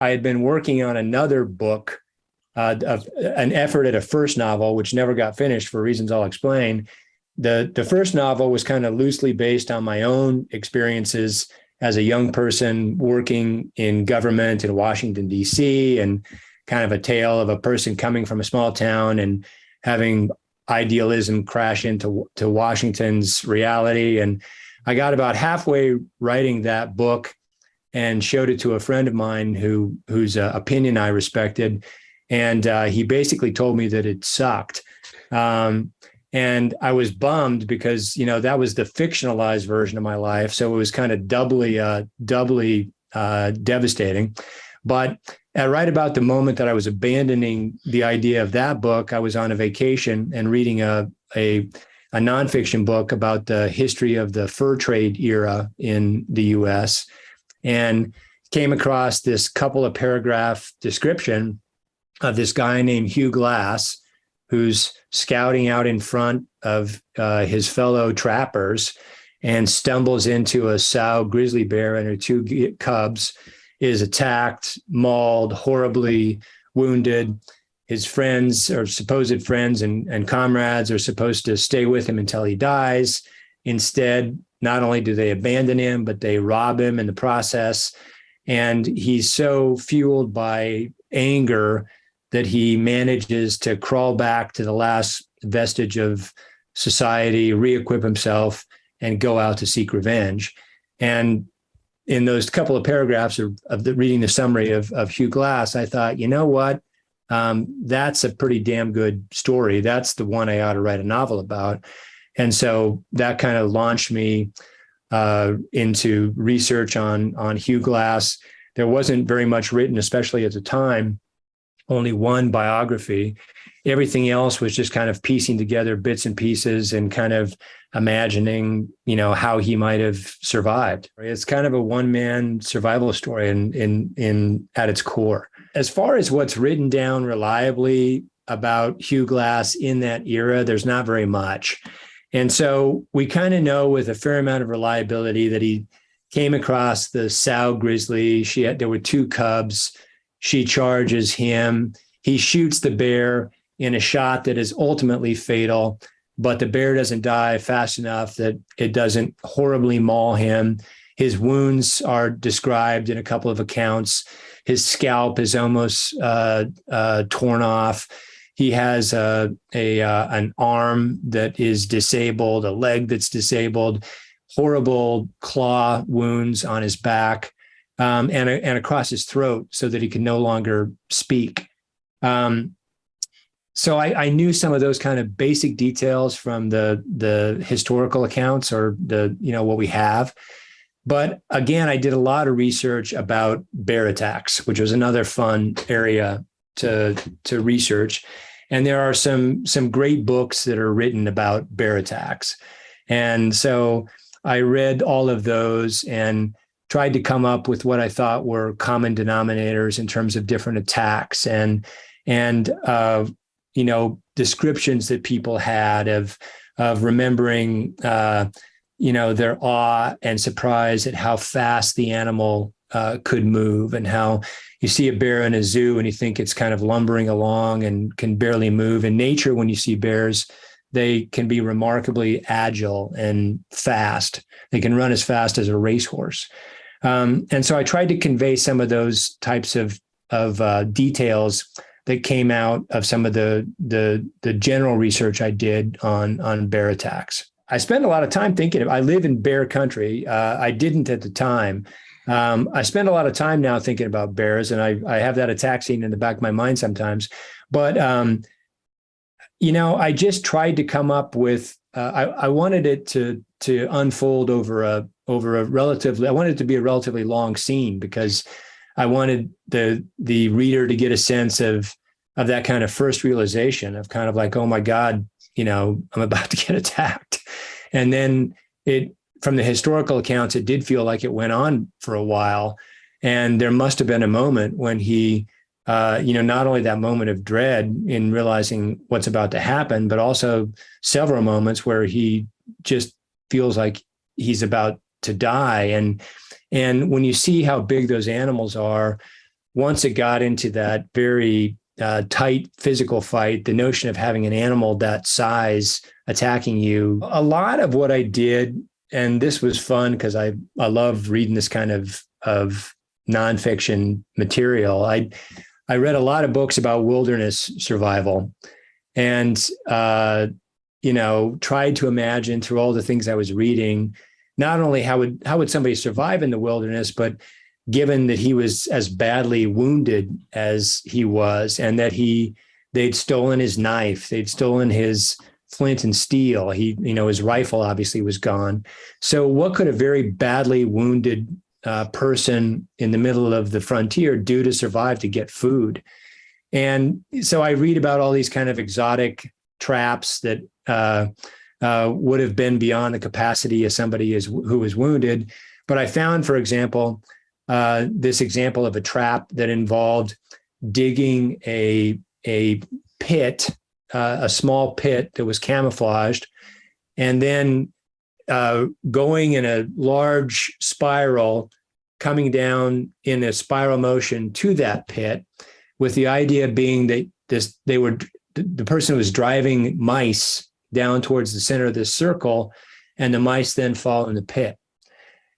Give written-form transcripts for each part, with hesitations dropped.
I had been working on another book, of an effort at a first novel, which never got finished for reasons I'll explain. The first novel was kind of loosely based on my own experiences as a young person working in government in Washington, D.C., and kind of a tale of a person coming from a small town and having idealism crash into Washington's reality. And I got about halfway writing that book and showed it to a friend of mine whose opinion I respected, and he basically told me that it sucked. And I was bummed because that was the fictionalized version of my life, so it was kind of doubly devastating. But at right about the moment that I was abandoning the idea of that book, I was on a vacation and reading a nonfiction book about the history of the fur trade era in the U.S. and came across this couple of paragraph description of this guy named Hugh Glass, who's scouting out in front of his fellow trappers and stumbles into a sow grizzly bear and her two cubs, is attacked, mauled, horribly wounded. His friends, or supposed friends and comrades, are supposed to stay with him until he dies. Instead, not only do they abandon him, but they rob him in the process. And he's so fueled by anger that he manages to crawl back to the last vestige of society, re-equip himself, and go out to seek revenge. And in those couple of paragraphs of reading the summary of Hugh Glass, I thought, you know what? That's a pretty damn good story. That's the one I ought to write a novel about. And so that kind of launched me into research on Hugh Glass. There wasn't very much written, especially at the time, only one biography. Everything else was just kind of piecing together bits and pieces and kind of imagining, how he might have survived. It's kind of a one-man survival story in at its core. As far as what's written down reliably about Hugh Glass in that era, there's not very much. And so we kind of know with a fair amount of reliability that he came across the sow grizzly. There were two cubs. She charges him. He shoots the bear in a shot that is ultimately fatal, but the bear doesn't die fast enough that it doesn't horribly maul him. His wounds are described in a couple of accounts. His scalp is almost torn off. He has an arm that is disabled, a leg that's disabled, horrible claw wounds on his back, and across his throat so that he can no longer speak. So I knew some of those kind of basic details from the historical accounts or what we have. But again, I did a lot of research about bear attacks, which was another fun area to research. And there are some great books that are written about bear attacks. And so I read all of those and tried to come up with what I thought were common denominators in terms of different attacks and descriptions that people had of remembering their awe and surprise at how fast the animal could move, and how you see a bear in a zoo and you think it's kind of lumbering along and can barely move. In nature, when you see bears, they can be remarkably agile and fast. They can run as fast as a racehorse. And so I tried to convey some of those types of details that came out of some of the general research I did on bear attacks. I spend a lot of time thinking. I live in bear country. I didn't at the time. I spend a lot of time now thinking about bears, and I have that attack scene in the back of my mind sometimes. But I just tried to come up with. I wanted it to unfold over a relatively. I wanted it to be a relatively long scene because I wanted the reader to get a sense of that kind of first realization of kind of like, oh my God, I'm about to get attacked. And then from the historical accounts, it did feel like it went on for a while. And there must have been a moment when he, not only that moment of dread in realizing what's about to happen, but also several moments where he just feels like he's about to die. And when you see how big those animals are, once it got into that very tight physical fight, the notion of having an animal that size attacking you, a lot of what I did, and this was fun because I love reading this kind of nonfiction material. I read a lot of books about wilderness survival, and tried to imagine through all the things I was reading, not only how would somebody survive in the wilderness, but given that he was as badly wounded as he was, and that they'd stolen his knife, they'd stolen his flint and steel. His rifle obviously was gone. So what could a very badly wounded person in the middle of the frontier do to survive, to get food? And so I read about all these kind of exotic traps that would have been beyond the capacity of somebody who was wounded. But I found, for example, this example of a trap that involved digging a pit, a small pit that was camouflaged, and then going in a large spiral, coming down in a spiral motion to that pit, with the idea being that the person was driving mice down towards the center of this circle, and the mice then fall in the pit.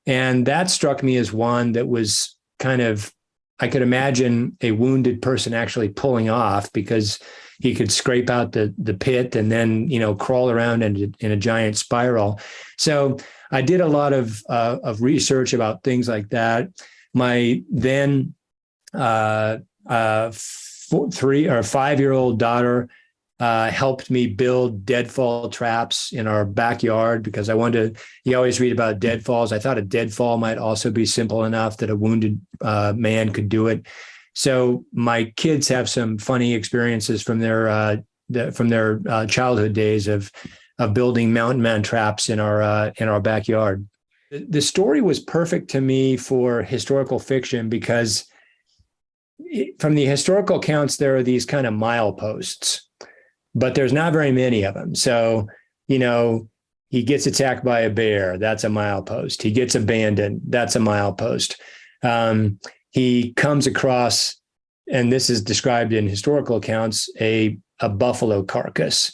And that struck me as one that was kind of, I could imagine a wounded person actually pulling off, because he could scrape out the pit and then, crawl around in a giant spiral. So I did a lot of research about things like that. My then 3 or 5-year-old daughter helped me build deadfall traps in our backyard, because I wanted to, you always read about deadfalls. I thought a deadfall might also be simple enough that a wounded man could do it. So my kids have some funny experiences from their childhood days of building mountain man traps in our backyard. The story was perfect to me for historical fiction, because from the historical accounts, there are these kind of mileposts, but there's not very many of them. So, he gets attacked by a bear. That's a milepost. He gets abandoned. That's a milepost. He comes across, and this is described in historical accounts, a buffalo carcass,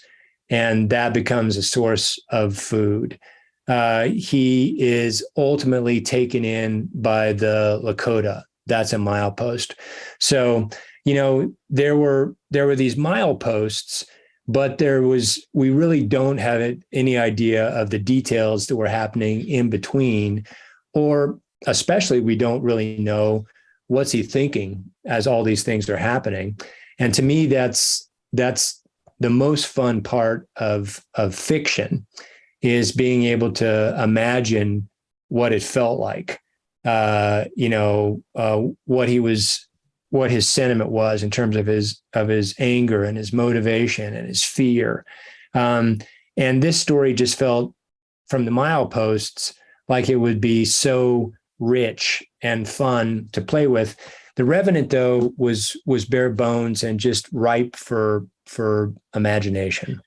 and that becomes a source of food. He is ultimately taken in by the Lakota. That's a milepost. So, there were these mileposts, but we really don't have any idea of the details that were happening in between, or especially we don't really know what's he thinking as all these things are happening. And to me, that's the most fun part of fiction, is being able to imagine what it felt like, what his sentiment was in terms of his anger and his motivation and his fear. And this story just felt, from the mileposts, like it would be so rich and fun to play with. The Revenant, though, was bare bones and just ripe for imagination.